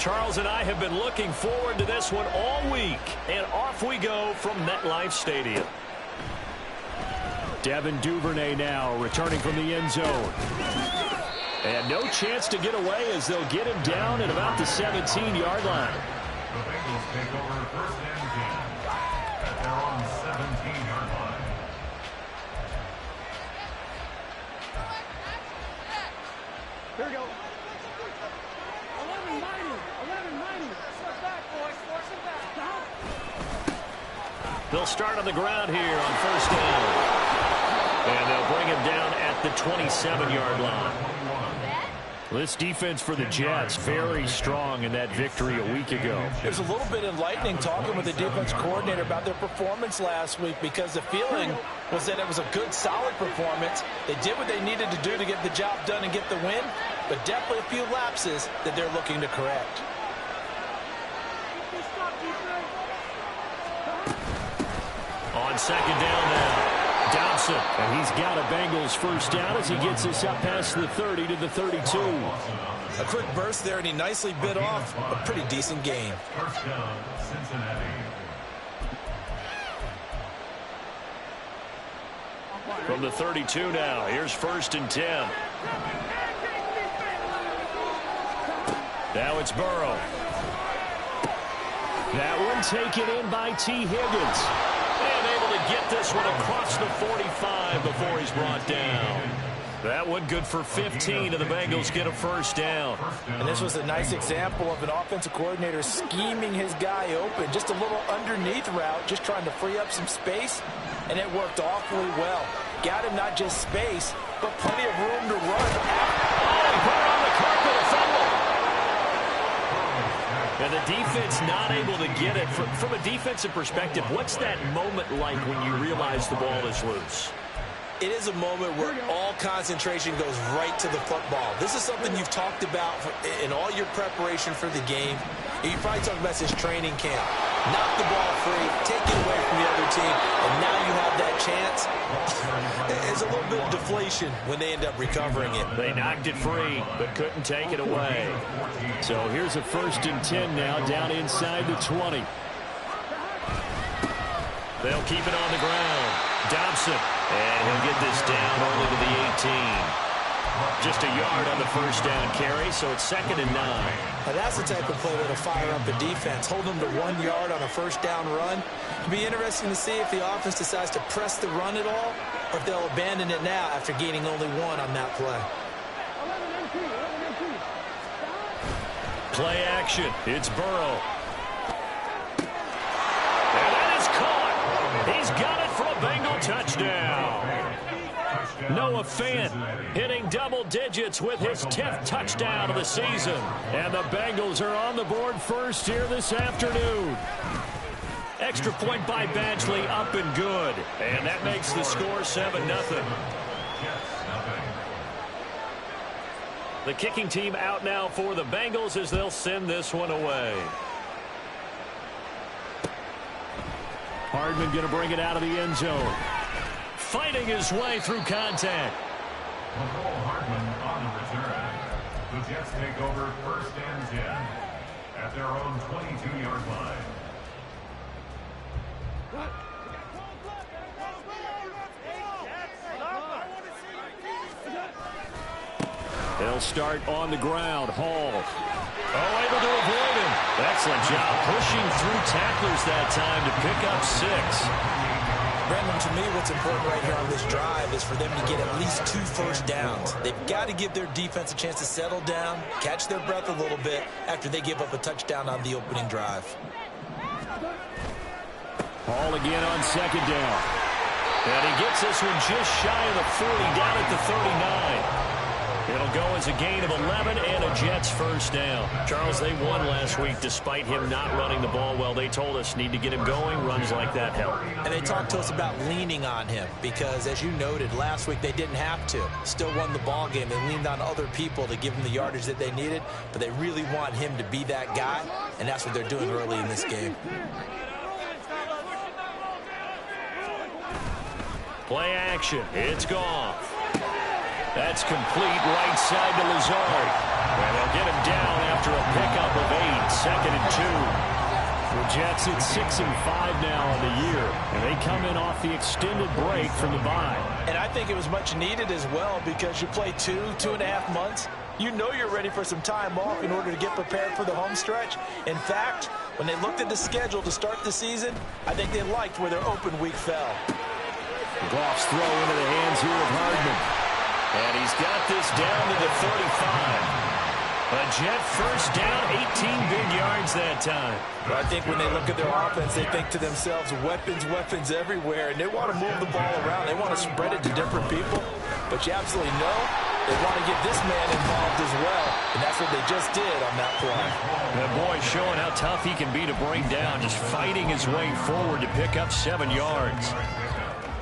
Charles and I have been looking forward to this one all week. And off we go from MetLife Stadium. Devin Duvernay now returning from the end zone. And no chance to get away as they'll get him down at about the 17-yard line. The Bengals take over first and 10 at their own 17-yard line. Here we go. 11-90. Start back, boys. Force it back. They'll start on the ground here on first down. And they'll bring him down at the 27-yard line. This defense for the Jets, very strong in that victory a week ago. It was a little bit enlightening talking with the defense coordinator about their performance last week, because the feeling was that it was a good, solid performance. They did what they needed to do to get the job done and get the win, but definitely a few lapses that they're looking to correct. On second down now, Dobson, and he's got a Bengals first down as he gets us up past the 30 to the 32. A quick burst there, and he nicely bit off a pretty decent gain. First down, Cincinnati. From the 32 now, here's first and 10. Now it's Burrow. That one taken in by T. Higgins. And able to get this one across the 45 before he's brought down. That one good for 15, and the Bengals get a first down. And this was a nice example of an offensive coordinator scheming his guy open. Just a little underneath route, just trying to free up some space, and it worked awfully well. Got him not just space, but plenty of room to run. Oh, he put it on the carpet, a fumble. And the defense not able to get it. From a defensive perspective, what's that moment like when you realize the ball is loose? It is a moment where all concentration goes right to the football. This is something you've talked about in all your preparation for the game. You probably talked about this training camp. Knock the ball free, take it away from the other team, and now you have that chance. There's a little bit of deflation when they end up recovering it. They knocked it free, but couldn't take it away. So here's a first and 10 now, down inside the 20. They'll keep it on the ground. Dobson, and he'll get this down only to the 18. Just a yard on the first down carry, so it's second and 9. Now that's the type of play that'll fire up a defense. Hold them to 1 yard on a first down run. It'll be interesting to see if the offense decides to press the run at all, or if they'll abandon it now after gaining only 1 on that play. Play action. It's Burrow. And that is caught. He's got it for a Bengal touchdown. Noah Fant hitting double digits with his 10th touchdown of the season. And the Bengals are on the board first here this afternoon. Extra point by Badgley, up and good. And that makes the score 7-0. The kicking team out now for the Bengals as they'll send this one away. Hardman going to bring it out of the end zone. Fighting his way through contact. Hardman on the return. The Jets take over first and 10 at their own 22-yard line. They'll start on the ground. Hall. Oh, able to avoid him. Excellent job pushing through tacklers that time to pick up 6. Brendan, to me, what's important right here on this drive is for them to get at least 2 first downs. They've got to give their defense a chance to settle down, catch their breath a little bit after they give up a touchdown on the opening drive. Hall again on second down. And he gets this one just shy of the 40, down at the 39. It'll go as a gain of 11 and a Jets first down. Charles, they won last week despite him not running the ball well. They told us need to get him going. Runs like that help. And they talked to us about leaning on him because, as you noted, last week they didn't have to. Still won the ball game. They leaned on other people to give them the yardage that they needed, but they really want him to be that guy, and that's what they're doing early in this game. Play action. It's gone. That's complete right side to Lazard. And they'll get him down after a pickup of 8, 2nd and 2. The Jets at 6-5 now on the year, and they come in off the extended break from the bye. And I think it was much needed as well because you play 2.5 months. You know you're ready for some time off in order to get prepared for the home stretch. In fact, when they looked at the schedule to start the season, I think they liked where their open week fell. Goff's throw into the hands here of Hardman. And he's got this down to the 35. A Jet first down, 18 big yards that time. But I think when they look at their offense, they think to themselves, weapons everywhere, and they want to move the ball around. They want to spread it to different people. But you absolutely know they want to get this man involved as well, and that's what they just did on that play. That boy showing how tough he can be to bring down, just fighting his way forward to pick up 7 yards.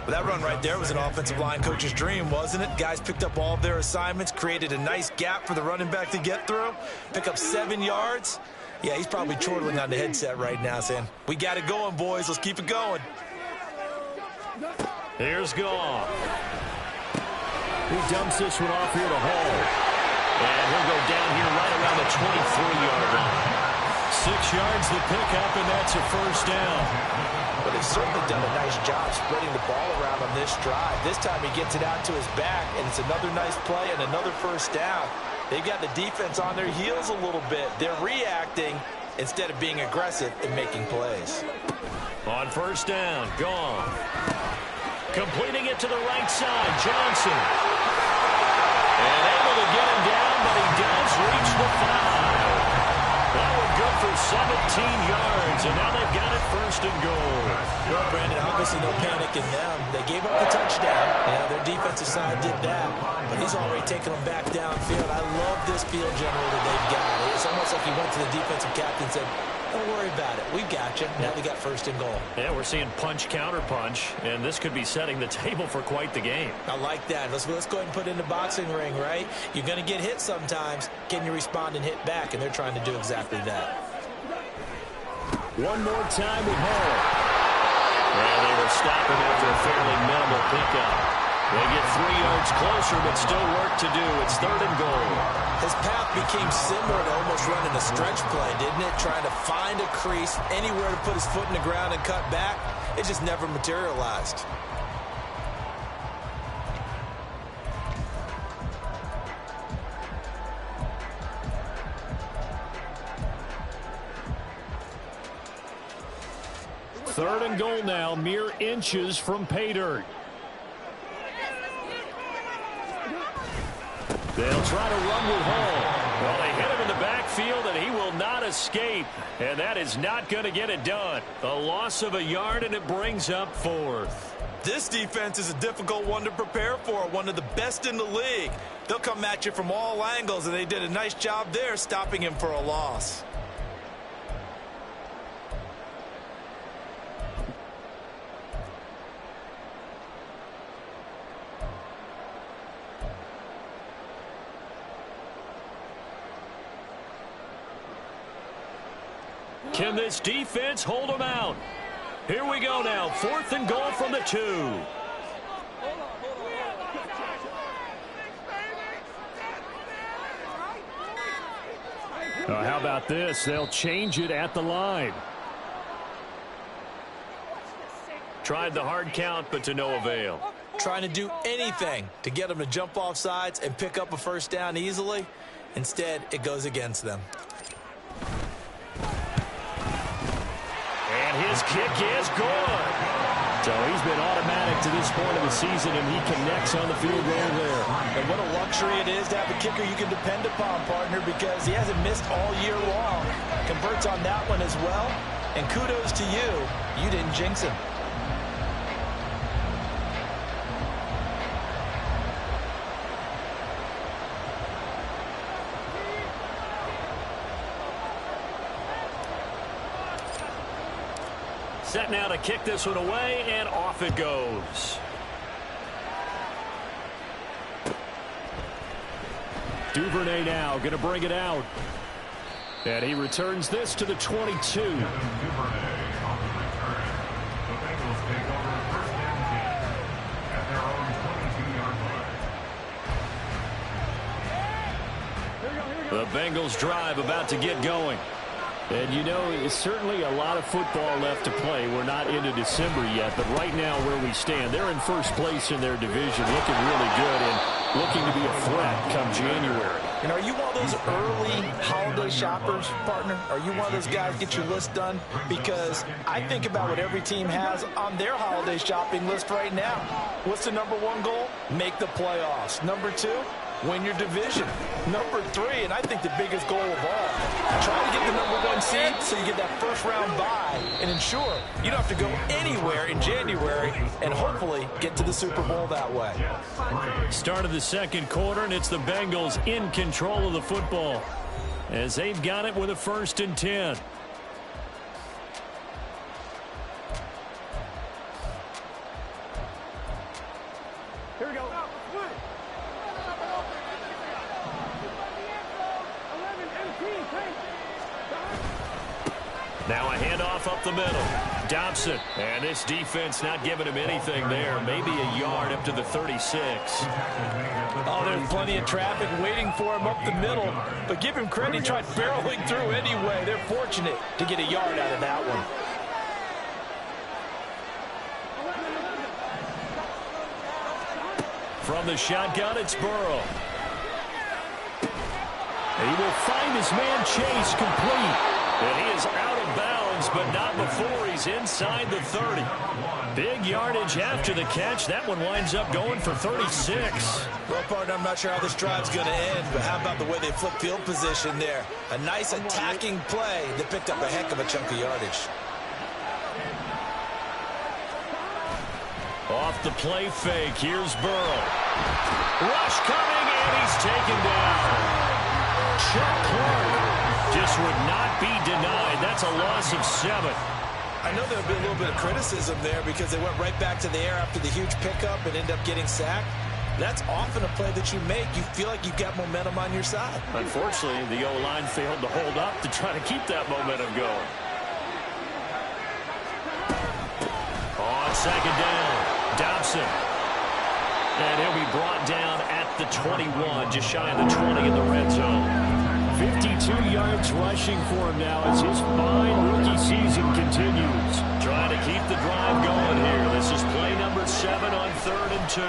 Well, that run right there was an offensive line coach's dream, wasn't it? Guys picked up all of their assignments, created a nice gap for the running back to get through, pick up 7 yards. Yeah, he's probably chortling on the headset right now saying, we got it going, boys. Let's keep it going. Here's Goff. He dumps this one off here to Hall. And he'll go down here right around the 23-yard line. 6 yards the pickup, and that's a first down. But they've certainly done a nice job spreading the ball around on this drive. This time he gets it out to his back, and it's another nice play and another first down. They've got the defense on their heels a little bit. They're reacting instead of being aggressive and making plays. On first down, Goff. Completing it to the right side, Johnson. And able to get him down, but he does reach the 5. That one good for 17 yards, and now they've got it first and goal. Well, Brandon, obviously no panic in them. They gave up the touchdown. Yeah, their defensive side did that, but he's already taken them back downfield. I love this field general that they've got. It's almost like he went to the defensive captain and said, don't worry about it. We've got you. Now they got first and goal. Yeah, we're seeing punch, counter punch, and this could be setting the table for quite the game. I like that. Let's go ahead and put it in the boxing ring, right? You're going to get hit sometimes. Can you respond and hit back? And they're trying to do exactly that. One more time with Hall. Well, they will stop him after a fairly minimal pickup. They get 3 yards closer, but still work to do. It's third and goal. His path became similar to almost running a stretch play, didn't it? Trying to find a crease, anywhere to put his foot in the ground and cut back. It just never materialized. Third and goal now, mere inches from pay dirt. They'll try to run with Hall. Well, they hit him in the backfield, and he will not escape. And that is not going to get it done. A loss of a yard, and it brings up 4th. This defense is a difficult one to prepare for, one of the best in the league. They'll come at you from all angles, and they did a nice job there stopping him for a loss. Can this defense hold them out? Here we go now. 4th and goal from the 2. How about this? They'll change it at the line. Tried the hard count, but to no avail. Trying to do anything to get them to jump off sides and pick up a first down easily. Instead, it goes against them. And his kick is good. So he's been automatic to this point of the season, and he connects on the field goal there. And what a luxury it is to have a kicker you can depend upon, partner, because he hasn't missed all year long. Converts on that one as well. And kudos to you. You didn't jinx him. Set now to kick this one away, and off it goes. Duvernay now going to bring it out. And he returns this to the 22. Duvernay on the return. The Bengals take over first and 10 at their own 22-yard line. The Bengals drive about to get going. And, you know, it's certainly a lot of football left to play. We're not into December yet, but right now where we stand, they're in first place in their division, looking really good and looking to be a threat come January. And are you one of those early holiday shoppers, partner? Are you one of those guys get your list done? Because I think about what every team has on their holiday shopping list right now. What's the #1 goal? Make the playoffs. #2, win your division. #3, and I think the biggest goal of all, try to get the #1 seed so you get that first-round bye and ensure you don't have to go anywhere in January and hopefully get to the Super Bowl that way. Start of the second quarter, and it's the Bengals in control of the football as they've got it with a 1st and 10. Here we go. Now a handoff up the middle. Dobson. And this defense not giving him anything there. Maybe a yard up to the 36. Oh, there's plenty of traffic waiting for him up the middle. But give him credit, he tried barreling through anyway. They're fortunate to get a yard out of that one. From the shotgun, it's Burrow. He will find his man Chase complete. And he is out of bounds, but not before he's inside the 30. Big yardage after the catch. That one winds up going for 36. Well, partner, I'm not sure how this drive's going to end, but how about the way they flip field position there? A nice attacking play that picked up a heck of a chunk of yardage. Off the play fake, here's Burrow. Rush coming, and he's taken down. Chuck Clark just would not be denied. That's a loss of 7. I know there'll be a little bit of criticism there because they went right back to the air after the huge pickup and end up getting sacked. That's often a play that you make. You feel like you've got momentum on your side. Unfortunately, the O-line failed to hold up to try to keep that momentum going. On 2nd down, Dobson. And he'll be brought down at the 21, just shy of the 20 in the red zone. 52 yards rushing for him now as his fine rookie season continues. Trying to keep the drive going here. This is play number 7 on 3rd and 2.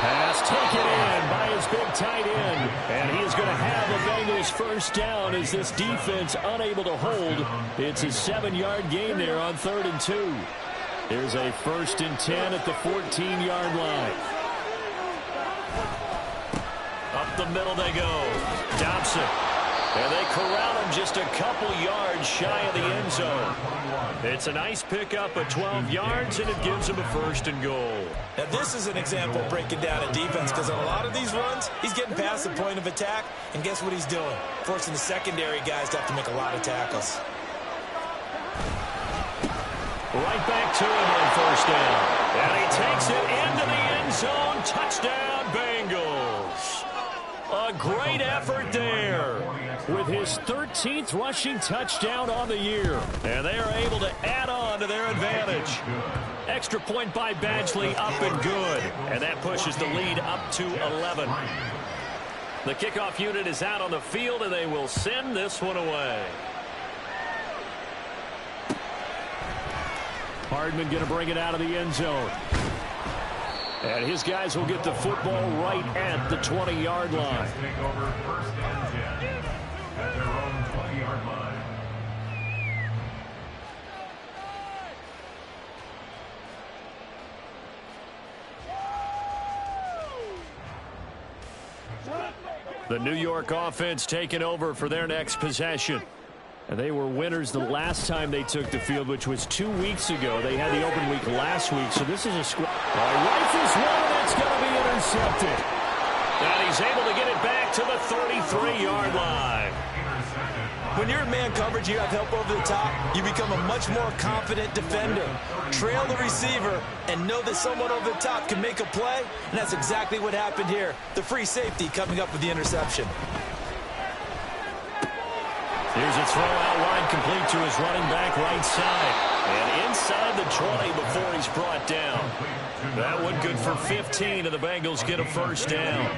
Pass taken in by his big tight end. And he is going to have the Bengals first down as this defense unable to hold. It's a 7-yard gain there on 3rd and 2. There's a 1st and 10 at the 14-yard line. Up the middle they go. Dobson. And they corral him just a couple yards shy of the end zone. It's a nice pickup of 12 yards, and it gives him a 1st and goal. Now, this is an example of breaking down a defense because on a lot of these runs, he's getting past the point of attack, and guess what he's doing? Forcing the secondary guys to have to make a lot of tackles. Right back to him on 1st down. And he takes it into the end zone. Touchdown, Bengals. A great effort there with his 13th rushing touchdown on the year. And they are able to add on to their advantage. Extra point by Badgley, up and good. And that pushes the lead up to 11. The kickoff unit is out on the field, and they will send this one away. Hardman going to bring it out of the end zone. And his guys will get the football right at the 20-yard line. Take over 1st and 10 at their own 20-yard line. The New York offense taking over for their next possession. And they were winners the last time they took the field, which was 2 weeks ago. They had the open week last week, so this is a squad. Rifles one, and that's going to be intercepted. And he's able to get it back to the 33-yard line. When you're in man coverage, you have help over the top, you become a much more confident defender. Trail the receiver and know that someone over the top can make a play, and that's exactly what happened here. The free safety coming up with the interception. Here's a throw out wide, complete to his running back right side. And inside the 20 before he's brought down. That one good for 15, and the Bengals get a first down.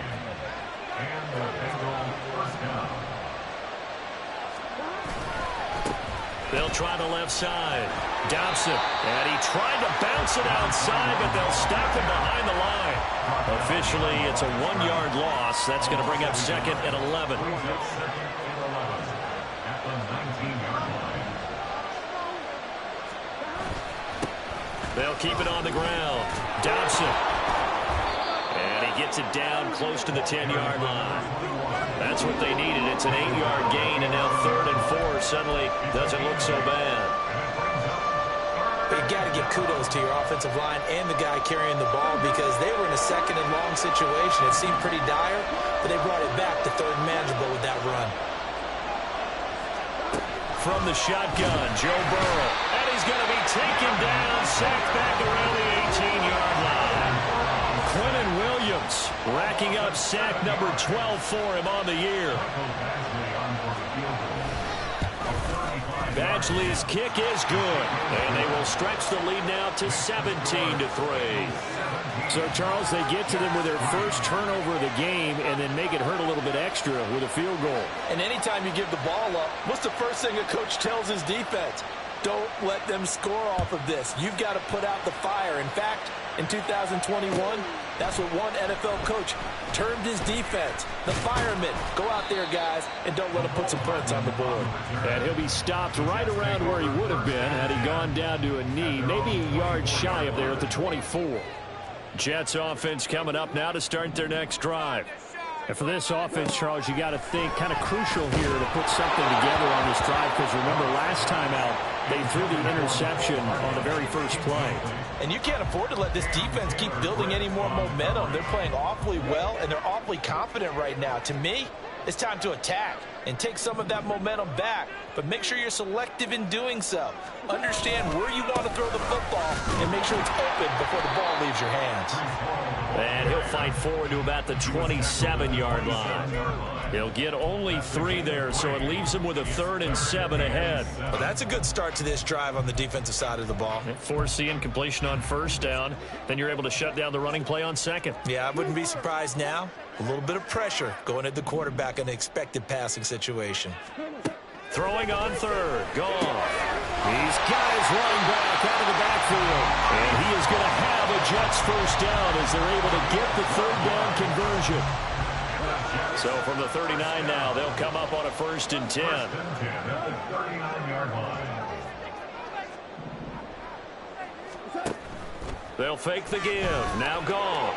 They'll try the left side. Dobson, and he tried to bounce it outside, but they'll stop him behind the line. Officially, it's a 1-yard loss. That's going to bring up second and 11. They'll keep it on the ground. Dobson. And he gets it down close to the 10-yard line. That's what they needed. It's an 8-yard gain, and now 3rd and 4 suddenly doesn't look so bad. But you got to give kudos to your offensive line and the guy carrying the ball because they were in a 2nd and long situation. It seemed pretty dire, but they brought it back to 3rd and manageable with that run. From the shotgun, Joe Burrow. And he's going to be taken down, sacked back around the 18-yard line. Quinnen Williams racking up sack number 12 for him on the year. Badgley's kick is good, and they will stretch the lead now to 17-3. So, Charles, they get to them with their first turnover of the game and then make it hurt a little bit extra with a field goal. And anytime you give the ball up, what's the first thing a coach tells his defense? Don't let them score off of this. You've got to put out the fire. In fact, in 2021, that's what one NFL coach termed his defense. The firemen. Go out there, guys, and don't let them put some points on the board. And he'll be stopped right around where he would have been had he gone down to a knee, maybe a yard shy of there at the 24. Jets offense coming up now to start their next drive. And for this offense, Charles, you got to think kind of crucial here to put something together on this drive because remember last time out they threw the interception on the very first play. And you can't afford to let this defense keep building any more momentum. They're playing awfully well and they're awfully confident right now. To me, it's time to attack and take some of that momentum back, but make sure you're selective in doing so. Understand where you want to throw the football and make sure it's open before the ball leaves your hands. And he'll fight forward to about the 27-yard line. He'll get only 3 there, so it leaves him with a 3rd and 7 ahead. Well, that's a good start to this drive on the defensive side of the ball. Force the incompletion on first down. Then you're able to shut down the running play on second. Yeah, I wouldn't be surprised now. A little bit of pressure going at the quarterback in an expected passing situation. Throwing on 3rd. Gone. These guys running back out of the backfield. And he is going to have a Jets first down as they're able to get the 3rd down conversion. So from the 39 now, they'll come up on a 1st and 10. They'll fake the give. Now Goff.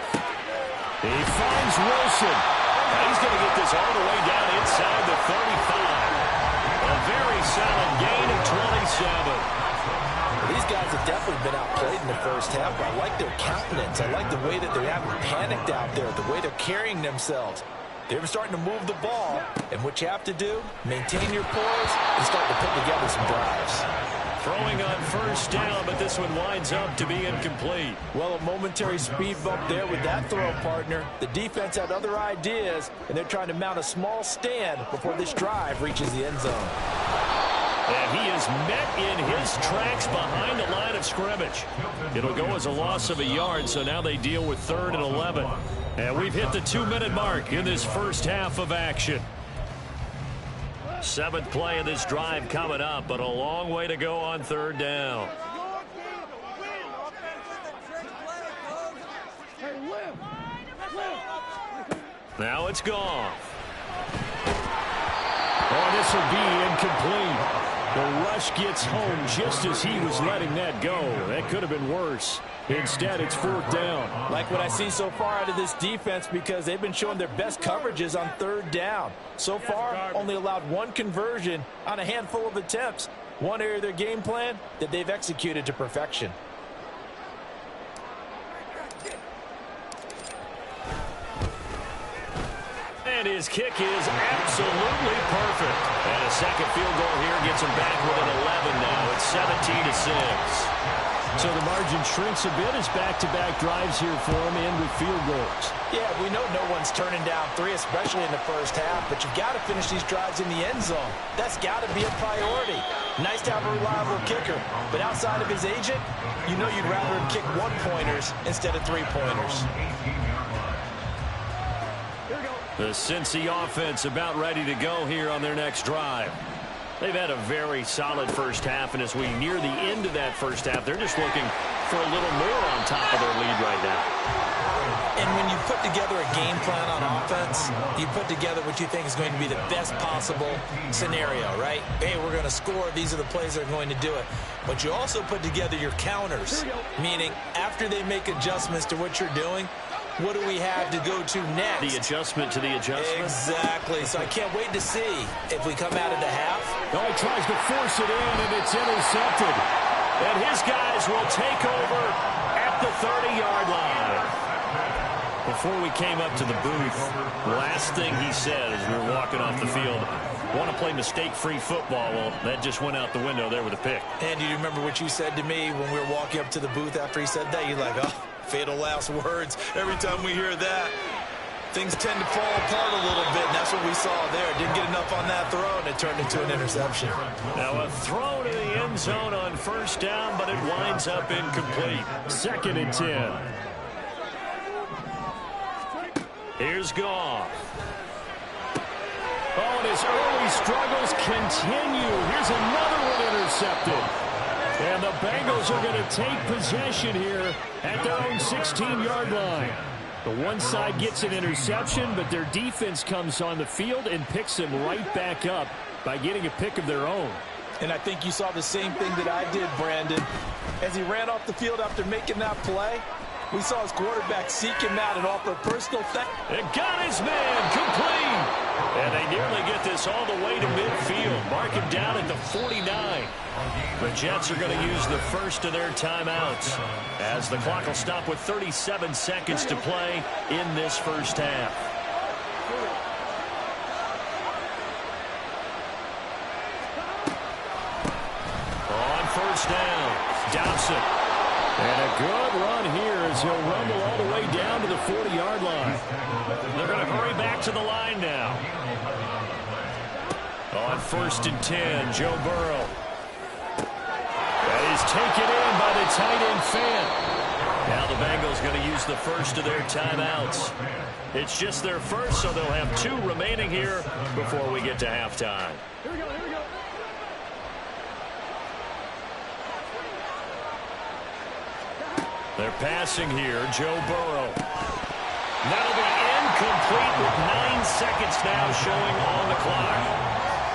He finds Wilson. He's going to get this all the way down inside the 35. A very solid gain of 27. These guys have definitely been outplayed in the first half, but I like their countenance. I like the way that they haven't panicked out there, the way they're carrying themselves. They're starting to move the ball, and what you have to do, maintain your poise and start to put together some drives. Throwing on first down, but this one winds up to be incomplete. Well, a momentary speed bump there with that throw, partner. The defense had other ideas, and they're trying to mount a small stand before this drive reaches the end zone. And he is met in his tracks behind the line of scrimmage. It'll go as a loss of a yard, so now they deal with 3rd and 11. And we've hit the 2-minute mark in this first half of action. 7th play of this drive coming up, but a long way to go on 3rd down. Now it's gone. Oh, this will be incomplete. The rush gets home just as he was letting that go. That could have been worse. Instead, it's 4th down. Like what I see so far out of this defense because they've been showing their best coverages on 3rd down. So far, only allowed 1 conversion on a handful of attempts. One area of their game plan that they've executed to perfection. And his kick is absolutely perfect. And a second field goal here gets him back with an 11 now. It's 17-6. So the margin shrinks a bit as back-to-back drives here for him end with field goals. Yeah, we know no one's turning down 3, especially in the first half, but you've got to finish these drives in the end zone. That's got to be a priority. Nice to have a reliable kicker, but outside of his agent, you know you'd rather him kick 1-pointers instead of 3-pointers. The Cincy offense about ready to go here on their next drive. They've had a very solid first half, and as we near the end of that first half, they're just looking for a little more on top of their lead right now. And when you put together a game plan on offense, you put together what you think is going to be the best possible scenario, right? Hey, we're going to score. These are the plays that are going to do it. But you also put together your counters, meaning after they make adjustments to what you're doing, what do we have to go to next? The adjustment to the adjustment? Exactly. So I can't wait to see if we come out of the half. Oh, he tries to force it in, and it's intercepted. And his guys will take over at the 30-yard line. Before we came up to the booth, the last thing he said as we were walking off the field, want to play mistake-free football. Well, that just went out the window there with a pick. And do you remember what you said to me when we were walking up to the booth after he said that? You're like, oh, fatal last words. Every time we hear that, things tend to fall apart a little bit, and that's what we saw there. Didn't get enough on that throw, and it turned into an interception. Now a throw to the end zone on first down, but it winds up incomplete. 2nd and 10. Here's Goff. Oh, and his early struggles continue. Here's another one intercepted. And the Bengals are going to take possession here at their own 16-yard line. The one side gets an interception, but their defense comes on the field and picks them right back up by getting a pick of their own. And I think you saw the same thing that I did, Brandon. As he ran off the field after making that play, we saw his quarterback seek him out and offer a personal thank. It got his man complete. And they nearly get this all the way to midfield. Mark him down at the 49. The Jets are going to use the first of their timeouts as the clock will stop with 37 seconds to play in this first half. On first down, Dawson. And a good run here as he'll rumble all the way down to the 40-yard line. They're going to hurry back to the line now. On 1st and 10, Joe Burrow. That is taken in by the tight end Fant. Now the Bengals going to use the first of their timeouts. It's just their first, so they'll have 2 remaining here before we get to halftime. Here we go, here we go. They're passing here, Joe Burrow. That'll be incomplete with 9 seconds now showing on the clock.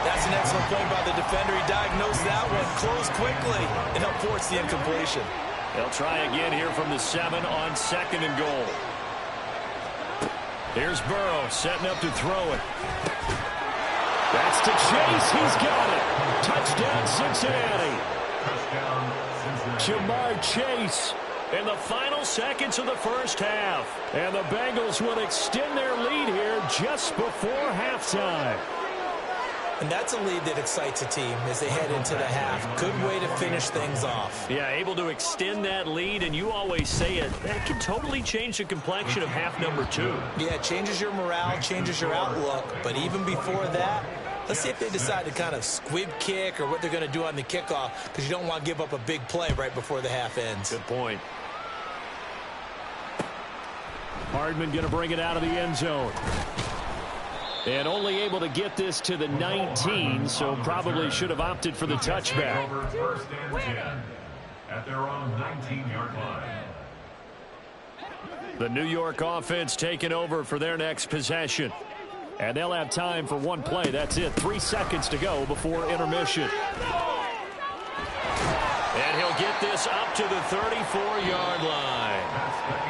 That's an excellent play by the defender. He diagnosed that one, closed quickly, and helped force the incompletion. They'll try again here from the 7 on 2nd and goal. Here's Burrow setting up to throw it. That's to Chase. He's got it. Touchdown, Cincinnati. Jamar Chase. In the final seconds of the first half. And the Bengals will extend their lead here just before halftime. And that's a lead that excites a team as they head into the half. Good way to finish things off. Yeah, able to extend that lead, and you always say it, that can totally change the complexion of half number 2. Yeah, it changes your morale, changes your outlook. But even before that, let's see if they decide to kind of squib kick or what they're going to do on the kickoff, because you don't want to give up a big play right before the half ends. Good point. Hardman going to bring it out of the end zone. And only able to get this to the 19, so probably should have opted for the touchback. Over 1st and 10 at their own 19-yard line. The New York offense taking over for their next possession. And they'll have time for one play. That's it. 3 seconds to go before intermission. And he'll get this up to the 34-yard line.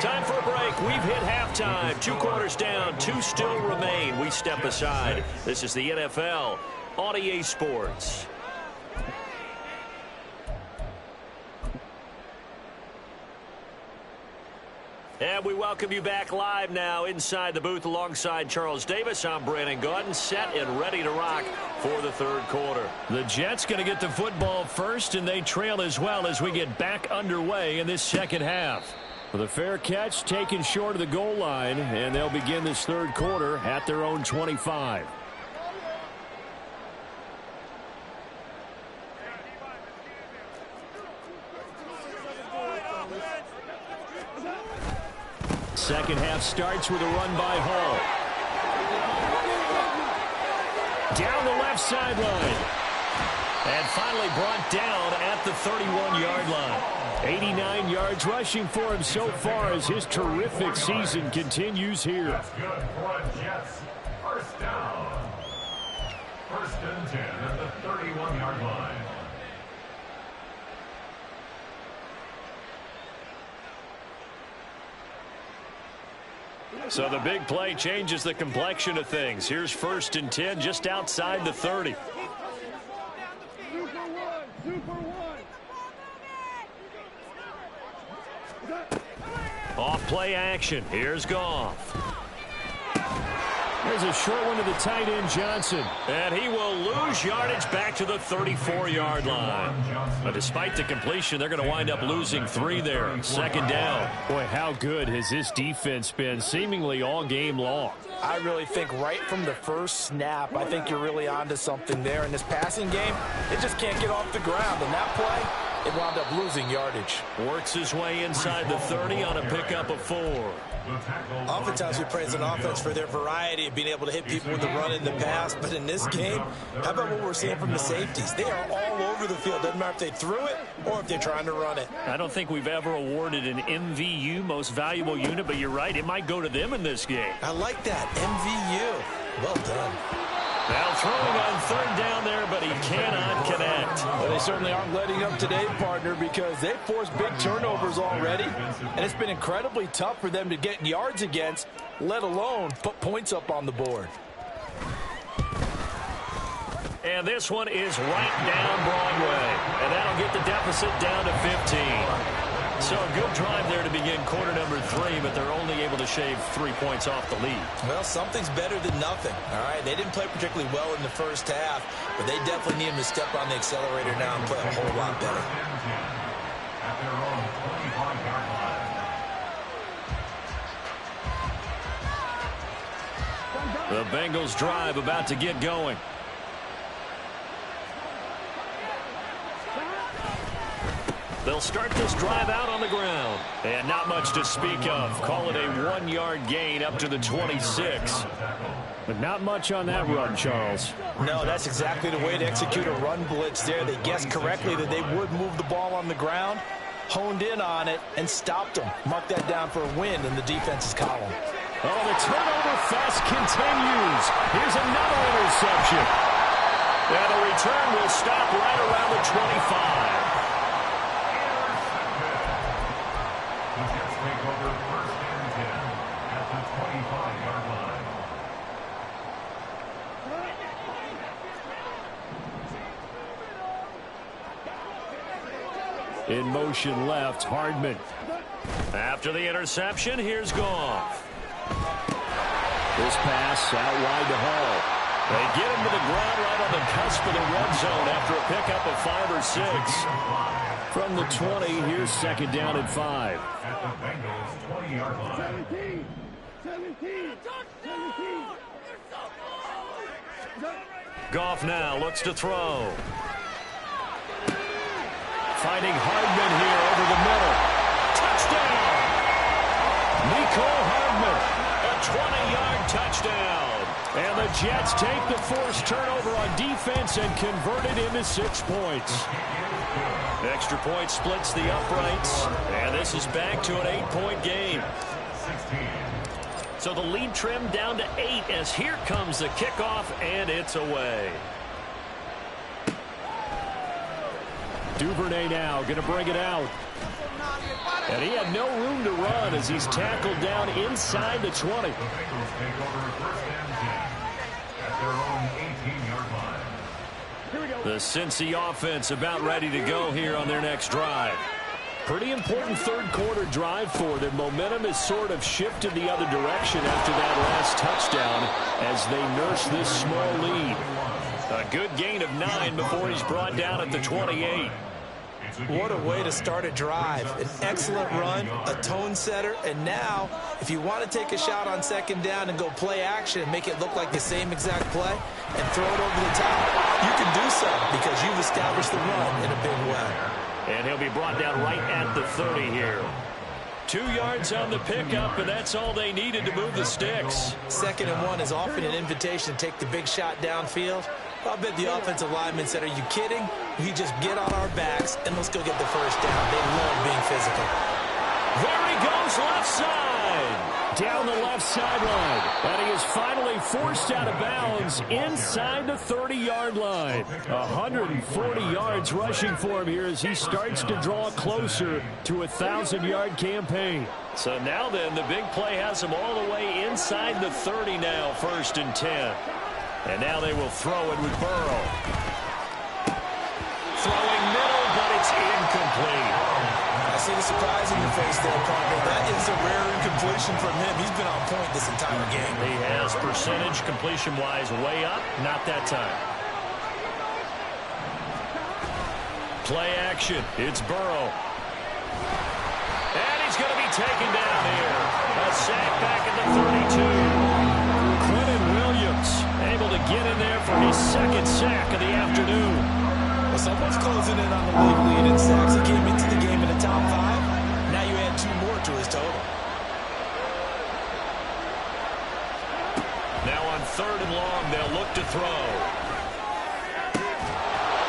Time for a break. We've hit halftime. 2 quarters down. 2 still remain. We step aside. This is the NFL on EA Sports. And we welcome you back live now inside the booth alongside Charles Davis. I'm Brandon Gaudin, set and ready to rock for the third quarter. The Jets going to get the football first, and they trail as well as we get back underway in this second half. With a fair catch taken short of the goal line, and they'll begin this third quarter at their own 25. Second half starts with a run by Hall. Down the left sideline. And finally brought down at the 31-yard line. 89 yards rushing for him so far as his terrific season continues here. That's good for a Jets. First down. First and 10 at the 31-yard line. So the big play changes the complexion of things. Here's first and 10 just outside the 30. Off play action. Here's Goff. There's a short one to the tight end, Johnson. And he will lose yardage back to the 34-yard line. But despite the completion, they're going to wind up losing 3 there. Second down. Boy, how good has this defense been seemingly all game long? I really think right from the first snap, I think you're really onto something there. In this passing game, it just can't get off the ground. And that play, it wound up losing yardage. Works his way inside the 30 on a pickup of 4. Oftentimes we praise an offense for their variety of being able to hit people with the run and the pass. But in this game, how about what we're seeing from the safeties? They are all over the field. Doesn't matter if they threw it or if they're trying to run it. I don't think we've ever awarded an MVU, most valuable unit, but you're right. It might go to them in this game. I like that. MVU. Well done. Now throwing on third down there, but he cannot connect. Well, they certainly aren't letting up today, partner, because they've forced big turnovers already, and it's been incredibly tough for them to get yards against, let alone put points up on the board. And this one is right down Broadway. And that'll get the deficit down to 15. So a good drive there to begin quarter number 3, but they're only able to shave 3 points off the lead. Well, something's better than nothing, all right? They didn't play particularly well in the first half, but they definitely need them to step on the accelerator now and play a whole lot better. At their own 25-yard line. The Bengals drive about to get going. They'll start this drive out on the ground. And not much to speak of. Call it a 1-yard gain up to the 26. But not much on that run, Charles. No, that's exactly the way to execute a run blitz there. They guessed correctly that they would move the ball on the ground, honed in on it, and stopped them. Mark that down for a win in the defense's column. Oh, the turnover fest continues. Here's another interception. And the return will stop right around the 25. The Jets take over first and 10 at the 25-yard line. In motion left, Hardman. After the interception, here's Goff. This pass out wide to Hall. They get him to the ground right on the cusp of the red zone after a pickup of 5 or 6. From the 20, here's second down at 5. At the Bengals 20-yard line. 17. Goff now looks to throw. Finding Hardman here over the middle. Touchdown! Nicole Hardman. A 20-yard touchdown. And the Jets take the forced turnover on defense and convert it into 6 points. Extra point splits the uprights, and this is back to an 8-point game. 16. So the lead trimmed down to 8 as here comes the kickoff, and it's away. Duvernay now going to bring it out. And he had no room to run as he's tackled down inside the 20. The Bengals take over first and 10 at their own 18-yard line. The Cincy offense about ready to go here on their next drive. Pretty important third-quarter drive for them. Momentum has sort of shifted the other direction after that last touchdown as they nurse this small lead. A good gain of 9 before he's brought down at the 28. What a way to start a drive. An excellent run, a tone setter, and now, if you want to take a shot on second down and go play action and make it look like the same exact play and throw it over the top, you can do so because you've established the run in a big way. And he'll be brought down right at the 30 here. 2 yards on the pickup, and that's all they needed to move the sticks. 2nd and 1 is often an invitation to take the big shot downfield. I'll bet the offensive lineman said, are you kidding? We just get on our backs and let's go get the first down. They love being physical. There he goes, left side. Down the left sideline. And he is finally forced out of bounds inside the 30-yard line. 140 yards rushing for him here as he starts to draw closer to a 1,000-yard campaign. So now then, the big play has him all the way inside the 30 now, 1st and 10. And now they will throw it with Burrow. Throwing middle, but it's incomplete. I see the surprise in your face there, partner. That is a rare incompletion from him. He's been on point this entire game. He has percentage completion-wise way up. Not that time. Play action. It's Burrow. And he's going to be taken down here. A sack back at the 32. Able to get in there for his 2nd sack of the afternoon. Well, someone's closing in on the league lead in sacks. He came into the game in the top 5. Now you add 2 more to his total. Now on 3rd and long, they'll look to throw.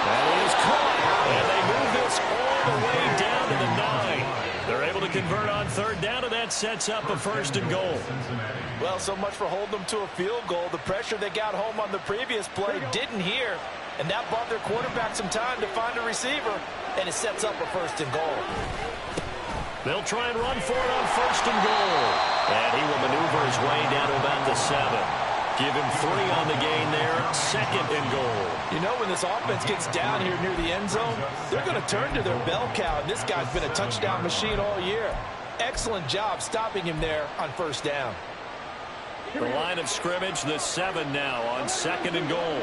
That is caught. And they move this all the way down to the 9. They're able to convert on 3rd down, and that sets up a 1st and goal. Well, so much for holding them to a field goal. The pressure they got home on the previous play didn't hear, and that bought their quarterback some time to find a receiver, and it sets up a 1st and goal. They'll try and run for it on 1st and goal. And he will maneuver his way down to about the 7. Give him 3 on the gain there, 2nd and goal. You know, when this offense gets down here near the end zone, they're going to turn to their bell cow, and this guy's been a touchdown machine all year. Excellent job stopping him there on 1st down. The line of scrimmage, the 7 now on 2nd and goal.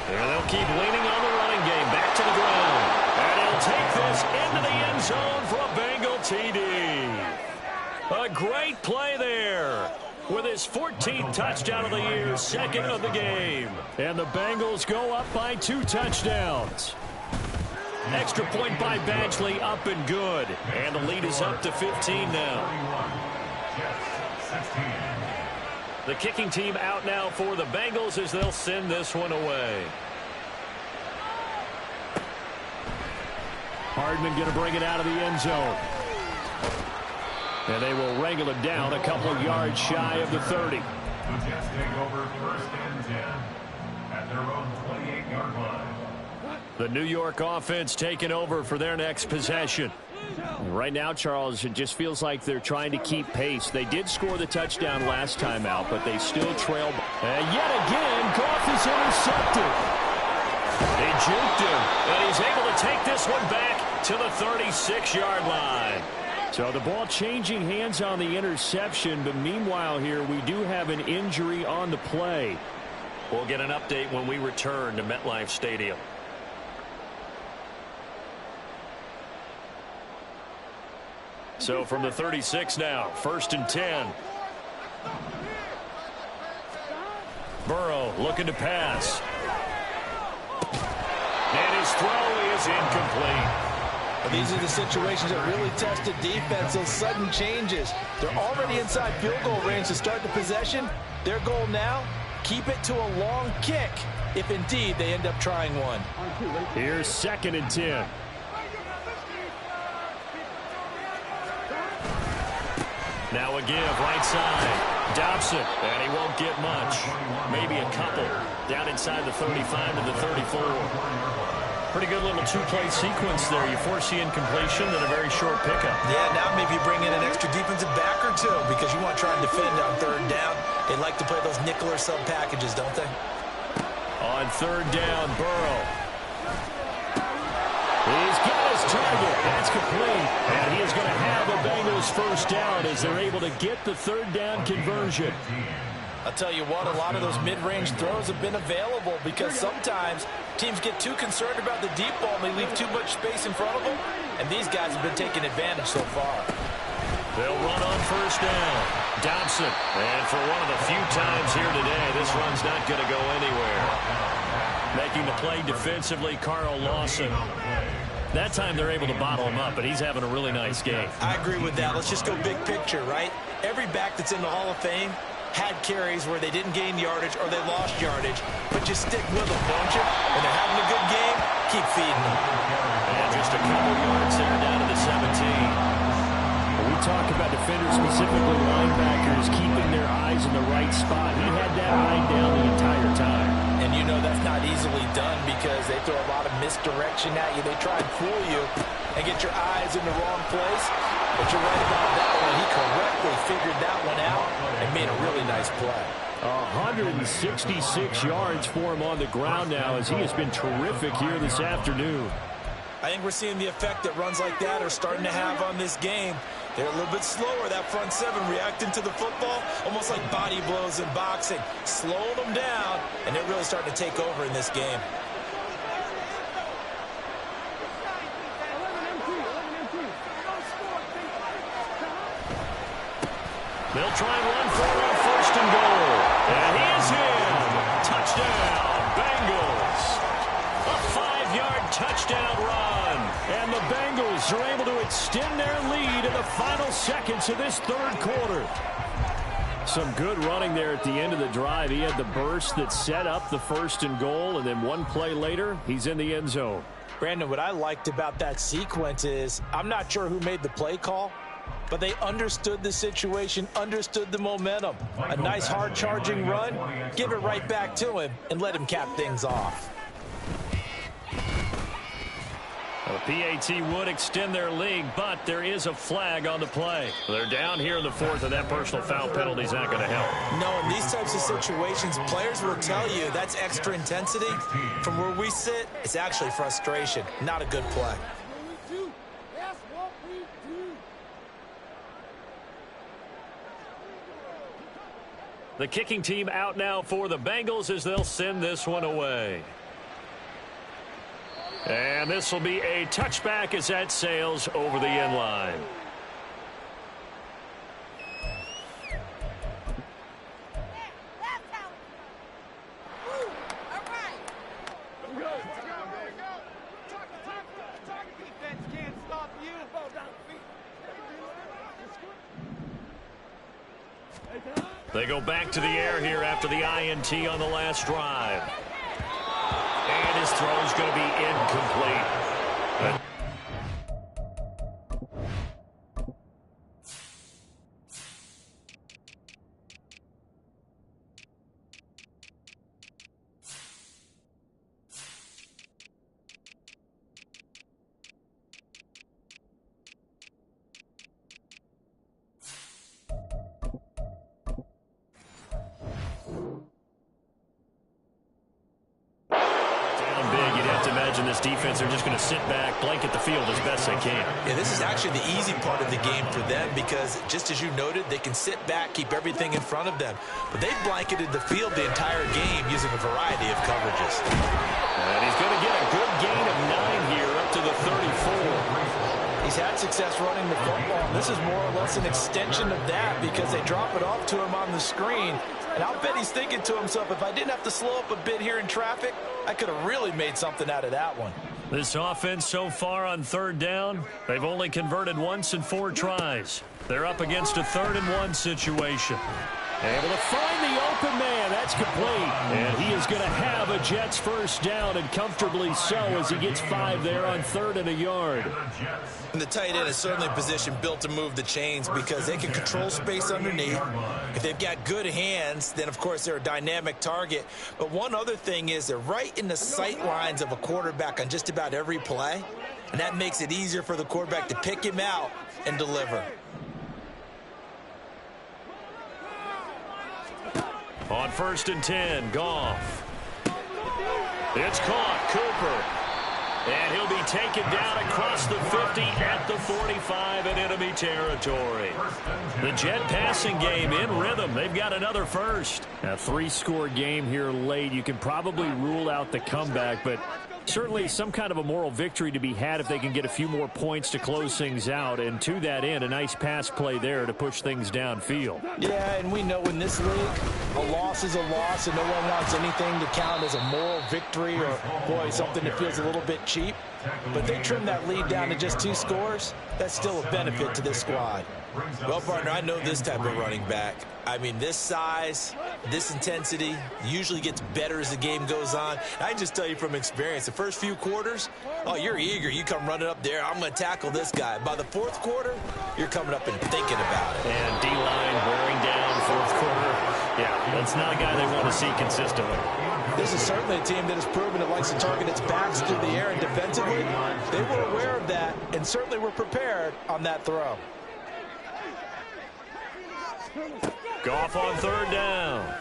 There they'll keep leaning on the running game. Back to the ground. And he'll take this into the end zone for a Bengal TD. A great play there with his 14th touchdown of the year, 2nd of the game. And the Bengals go up by 2 touchdowns. Extra point by Badgley, up and good. And the lead is up to 15 now. The kicking team out now for the Bengals as they'll send this one away. Hardman going to bring it out of the end zone. And they will wrangle it down a couple yards shy of the 30. The Jets take over 1st and 10 at their own 28-yard line. The New York offense taking over for their next possession. Right now, Charles, it just feels like they're trying to keep pace. They did score the touchdown last time out, but they still trail. And yet again, Goff is intercepted. They juked him, and he's able to take this one back to the 36-yard line. So the ball changing hands on the interception, but meanwhile here we do have an injury on the play. We'll get an update when we return to MetLife Stadium. So from the 36 now, 1st and 10. Burrow looking to pass. And his throw is incomplete. These are the situations that really test the defense, those sudden changes. They're already inside field goal range to start the possession. Their goal now, keep it to a long kick, if indeed they end up trying one. Here's 2nd and 10. Now a give, right side. Dobson, and he won't get much. Maybe a couple. Down inside the 35 to the 34. Pretty good little 2-play sequence there. You foresee incompletion and a very short pickup. Yeah, now maybe bring in an extra defensive back or 2 because you want to try and defend on 3rd down. They like to play those nickel or sub packages, don't they? On 3rd down, Burrow. He's got his target. That's complete. And he is going to have a Bengals first down as they're able to get the third down conversion. I'll tell you what, a lot of those mid-range throws have been available because sometimes teams get too concerned about the deep ball and they leave too much space in front of them. And these guys have been taking advantage so far. They'll run on first down. Dobson. And for one of the few times here today, this run's not going to go anywhere. Making the play defensively, Carl Lawson. That time they're able to bottle him up, but he's having a really nice game. I agree with that. Let's just go big picture, right? Every back that's in the Hall of Fame had carries where they didn't gain yardage or they lost yardage, but you stick with them, don't you? When they're having a good game, keep feeding them. And just a couple yards there down to the 17. When we talk about defenders, specifically linebackers, keeping their eyes in the right spot, he had that eye down the entire time. And you know that's not easily done because they throw a lot of misdirection at you. They try and fool you and get your eyes in the wrong place. But you're right about that one. He correctly figured that one out and made a really nice play. 166 yards for him on the ground now as he has been terrific here this afternoon. I think we're seeing the effect that runs like that are starting to have on this game. They're a little bit slower, that front seven, reacting to the football, almost like body blows in boxing, slowing them down, and they're really starting to take over in this game. They'll try and run for it on first and goal. And he is in. Touchdown, Bengals. A 5-yard touchdown run. And the Bengals are able to extend their lead in the final seconds of this third quarter. Some good running there at the end of the drive. He had the burst that set up the first and goal, and then one play later, he's in the end zone. Brandon, what I liked about that sequence is I'm not sure who made the play call, but they understood the situation, understood the momentum. A nice hard-charging run, give it right back to him, and let him cap things off. The PAT would extend their lead, but there is a flag on the play. They're down here in the fourth, and that personal foul penalty is not going to help. No, in these types of situations, players will tell you that's extra intensity. From where we sit, it's actually frustration, not a good play. The kicking team out now for the Bengals as they'll send this one away. And this will be a touchback as that sails over the end line. They go back to the air here after the INT on the last drive. And his throw is going to be incomplete. This defense are just going to sit back, blanket the field as best they can. Yeah, this is actually the easy part of the game for them because, just as you noted, they can sit back, keep everything in front of them. But they've blanketed the field the entire game using a variety of coverages. And he's going to get a good gain of 9 here up to the 34. He's had success running the football, and this is more or less an extension of that because they drop it off to him on the screen. And I'll bet he's thinking to himself, if I didn't have to slow up a bit here in traffic, I could have really made something out of that one. This offense so far on third down, they've only converted once in 4 tries. They're up against a 3rd and 1 situation. Able to find the open man. That's complete. And he is going to have a Jets first down, and comfortably so as he gets 5 there on 3rd and a yard. And the tight end is certainly a position built to move the chains because they can control space underneath. If they've got good hands, then, of course, they're a dynamic target. But one other thing is they're right in the sight lines of a quarterback on just about every play, and that makes it easier for the quarterback to pick him out and deliver. On 1st and 10, Goff. It's caught. Cooper. And he'll be taken down across the 50 at the 45 in enemy territory. The Jet passing game in rhythm. They've got another first. A 3-score game here late. You can probably rule out the comeback, but certainly some kind of a moral victory to be had if they can get a few more points to close things out. And to that end, a nice pass play there to push things downfield. Yeah, and we know in this league, a loss is a loss, and no one wants anything to count as a moral victory or, boy, something that feels a little bit cheap. But they trim that lead down to just 2 scores. That's still a benefit to this squad. Well, partner, I know this type of running back. I mean, this size, this intensity usually gets better as the game goes on. I can just tell you from experience, the first few quarters, oh, you're eager. You come running up there, I'm going to tackle this guy. By the 4th quarter, you're coming up and thinking about it. And D-line wearing down 4th quarter. Yeah, that's not a guy they want to see consistently. This is certainly a team that has proven it likes to target its backs through the air, and defensively, they were aware of that and certainly were prepared on that throw. Goff on 3rd down.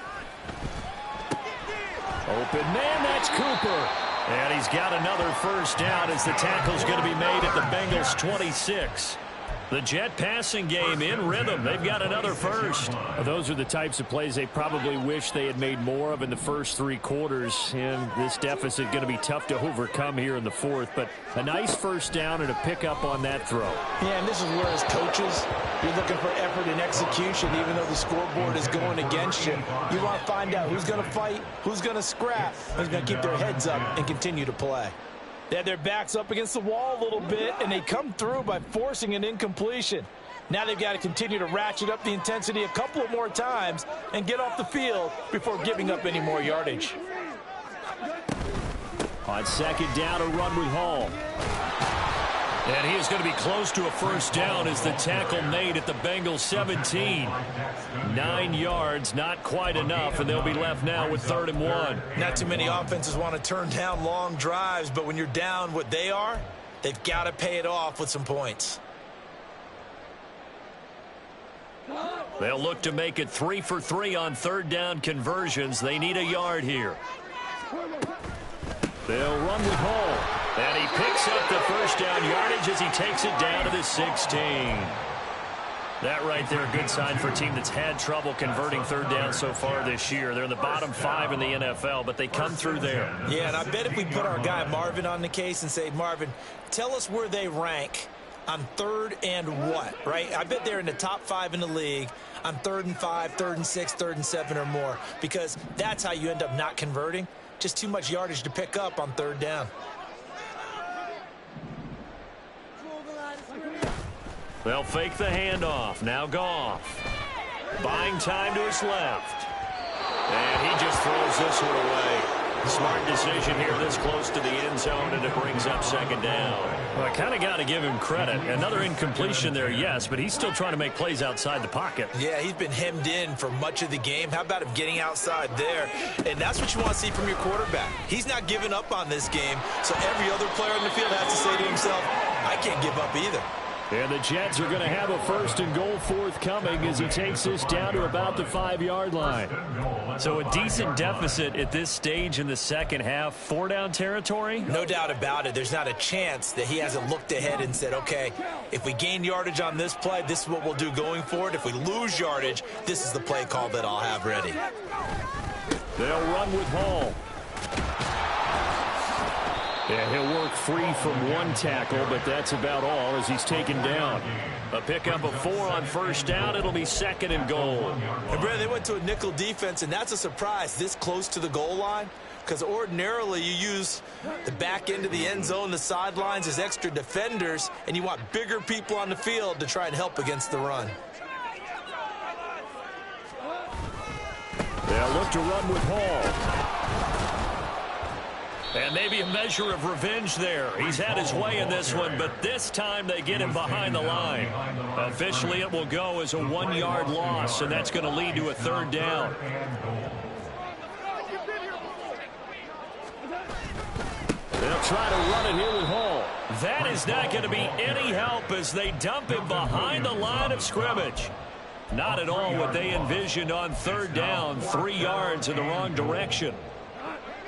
Open man, that's Cooper. And he's got another first down as the tackle's going to be made at the Bengals 26. The Jet passing game in rhythm. They've got another first. Those are the types of plays they probably wish they had made more of in the first 3 quarters. And this deficit going to be tough to overcome here in the 4th. But a nice first down and a pickup on that throw. Yeah, and this is where as coaches, you're looking for effort and execution even though the scoreboard is going against you. You want to find out who's going to fight, who's going to scrap, who's going to keep their heads up and continue to play. They had their backs up against the wall a little bit, and they come through by forcing an incompletion. Now they've got to continue to ratchet up the intensity a couple of more times and get off the field before giving up any more yardage. On 2nd down, a run with Hall. And he is going to be close to a first down as the tackle made at the Bengals 17. 9 yards, not quite enough, and they'll be left now with 3rd and 1. Not too many offenses want to turn down long drives, but when you're down what they are, they've got to pay it off with some points. They'll look to make it 3 for 3 on 3rd down conversions. They need a yard here. They'll run with Hall. And he picks up the first down yardage as he takes it down to the 16. That right there, a good sign for a team that's had trouble converting 3rd down so far this year. They're in the bottom 5 in the NFL, but they come through there. Yeah, and I bet if we put our guy Marvin on the case and say, Marvin, tell us where they rank on 3rd and what, right? I bet they're in the top 5 in the league on 3rd and 5, 3rd and 6, 3rd and 7 or more, because that's how you end up not converting. Just too much yardage to pick up on 3rd down. They'll fake the handoff. Now Goff. Buying time to his left. And he just throws this one away. Smart decision here this close to the end zone, and it brings up 2nd down. Well, I kind of got to give him credit. Another incompletion there, yes, but he's still trying to make plays outside the pocket. Yeah, he's been hemmed in for much of the game. How about him getting outside there? And that's what you want to see from your quarterback. He's not giving up on this game, so every other player in the field has to say to himself, I can't give up either. And the Jets are going to have a 1st and goal forthcoming as he takes this down to about the 5-yard line. So a decent deficit at this stage in the second half. 4-down territory? No doubt about it. There's not a chance that he hasn't looked ahead and said, okay, if we gain yardage on this play, this is what we'll do going forward. If we lose yardage, this is the play call that I'll have ready. They'll run with Hall. And he'll work free from 1 tackle, but that's about all as he's taken down. A pickup of 4 on 1st down. It'll be 2nd and goal. And Brad, they went to a nickel defense, and that's a surprise this close to the goal line, because ordinarily you use the back end of the end zone, the sidelines as extra defenders, and you want bigger people on the field to try and help against the run. They'll look to run with Hall. And maybe a measure of revenge there. He's had his way in this one, but this time they get him behind the line. Officially, it will go as a 1-yard loss, and that's going to lead to a 3rd down. They'll try to run it here with Hall. That is not going to be any help as they dump him behind the line of scrimmage. Not at all what they envisioned on 3rd down. 3 yards in the wrong direction.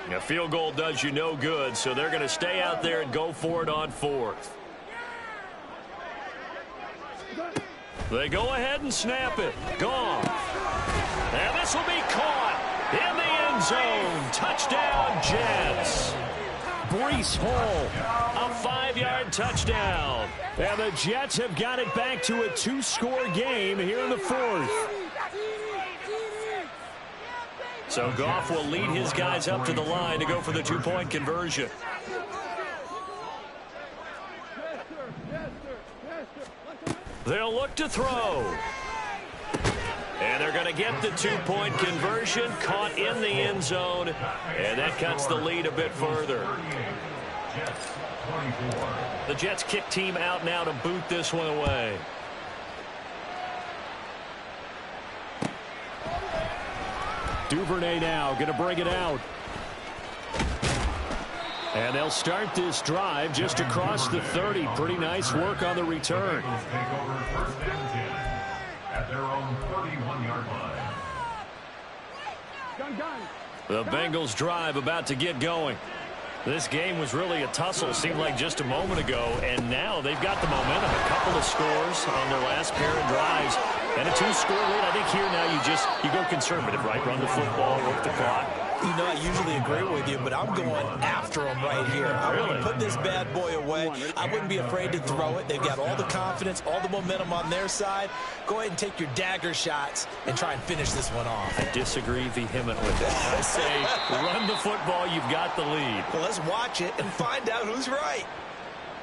A field goal does you no good, so they're going to stay out there and go for it on 4th. They go ahead and snap it. Goff. And this will be caught in the end zone. Touchdown, Jets. Breece Hall, a 5-yard touchdown. And the Jets have got it back to a 2-score game here in the 4th. So Goff will lead his guys up to the line to go for the 2-point conversion. They'll look to throw. And they're going to get the 2-point conversion, caught in the end zone, and that cuts the lead a bit further. The Jets kick team out now to boot this one away. Duvernay now going to bring it out. And they'll start this drive just across the 30. Pretty nice work on the return. At their own 31-yard line. The Bengals drive about to get going. This game was really a tussle, seemed like just a moment ago, and now they've got the momentum. A couple of scores on their last pair of drives, and a 2-score lead. I think here now you go conservative, right? Run the football, work the clock. You know, I usually agree with you, but I'm going after them right here. I want to put this bad boy away. I wouldn't be afraid to throw it. They've got all the confidence, all the momentum on their side. Go ahead and take your dagger shots and try and finish this one off. I disagree vehemently with that. I say run the football, you've got the lead. Well, let's watch it and find out who's right.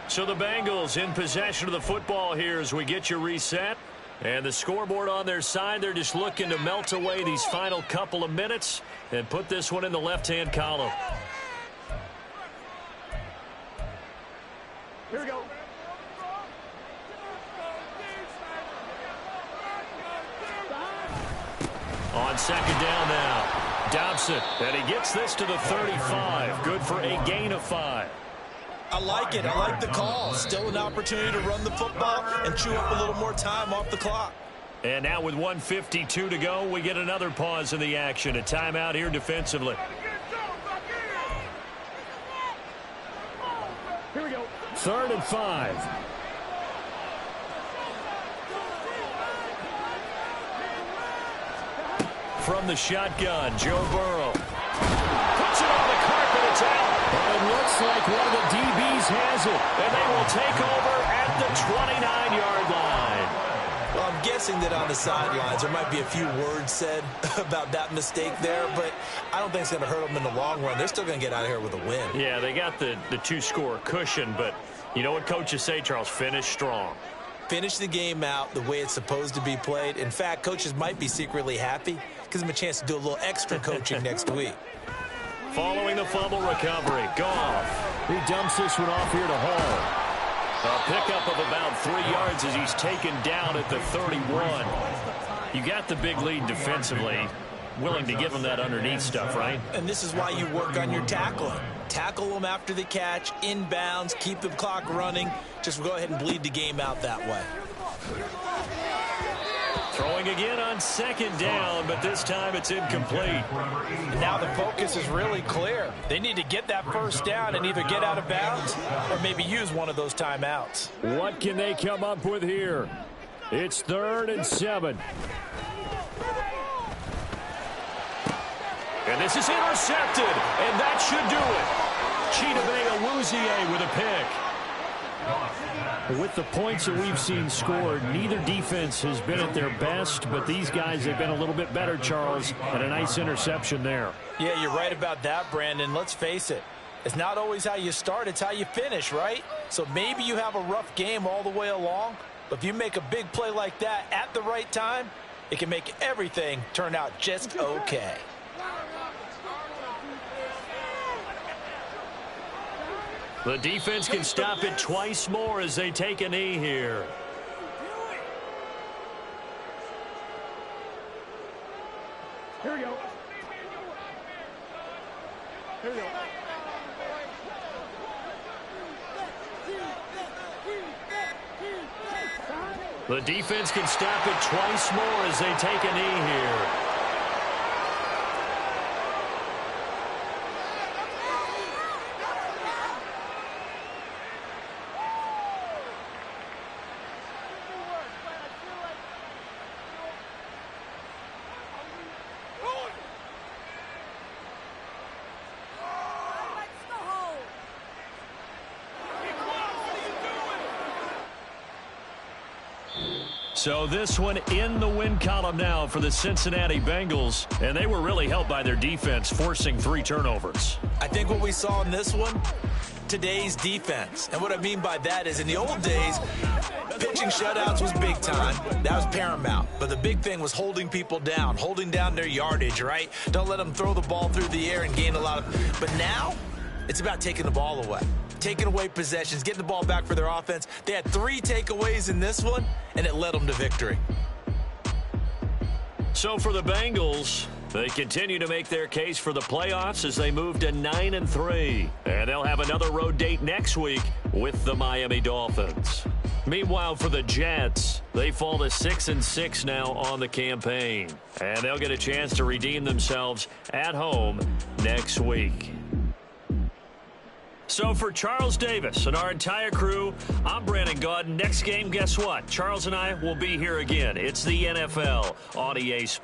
So the Bengals in possession of the football here as we get you reset. And the scoreboard on their side, they're just looking to melt away these final couple of minutes and put this one in the left-hand column. Here we go. On second down now, Dobson, and he gets this to the 35. Good for a gain of 5. I like it. I like the call. Still an opportunity to run the football and chew up a little more time off the clock. And now with 1:52 to go, we get another pause in the action. A timeout here defensively. Here we go. 3rd and 5. From the shotgun, Joe Burrow. Puts it on the carpet. It's out. And it looks like one of the DBs has it. And they will take over at the 29-yard line. Well, I'm guessing that on the sidelines there might be a few words said about that mistake there, but I don't think it's going to hurt them in the long run. They're still going to get out of here with a win. Yeah, they got the 2-score cushion, but you know what coaches say, Charles? Finish strong. Finish the game out the way it's supposed to be played. In fact, coaches might be secretly happy. Gives them a chance to do a little extra coaching next week. Following the fumble recovery, Goff. He dumps this one off here to Hall. A pickup of about 3 yards as he's taken down at the 31. You got the big lead defensively. Willing to give him that underneath stuff, right? And this is why you work on your tackling. Tackle them after the catch, inbounds, keep the clock running. Just go ahead and bleed the game out that way. Throwing again on second down, but this time it's incomplete. Now the focus is really clear. They need to get that first down and either get out of bounds or maybe use one of those timeouts. What can they come up with here? It's 3rd and 7. And this is intercepted, and that should do it. Chidobe Awuzie with a pick. With the points that we've seen scored, neither defense has been at their best, but these guys have been a little bit better, Charles, and a nice interception there. Yeah, you're right about that, Brandon. Let's face it. It's not always how you start, it's how you finish, right? So maybe you have a rough game all the way along, but if you make a big play like that at the right time, it can make everything turn out just okay. The defense can stop it twice more as they take a knee here. Here we go. Here we go. The defense can stop it twice more as they take a knee here. So this one in the win column now for the Cincinnati Bengals, and they were really helped by their defense, forcing 3 turnovers. I think what we saw in this one, today's defense. And what I mean by that is in the old days, pitching shutouts was big time. That was paramount. But the big thing was holding people down, holding down their yardage, right? Don't let them throw the ball through the air and gain a lot of... But now, it's about taking the ball away. Taking away possessions, getting the ball back for their offense. They had 3 takeaways in this one, and it led them to victory. So for the Bengals, they continue to make their case for the playoffs as they move to 9-3. And they'll have another road date next week with the Miami Dolphins. Meanwhile, for the Jets, they fall to 6-6 now on the campaign. And they'll get a chance to redeem themselves at home next week. So for Charles Davis and our entire crew, I'm Brandon Gaudin. Next game, guess what? Charles and I will be here again. It's the NFL on EA Sports.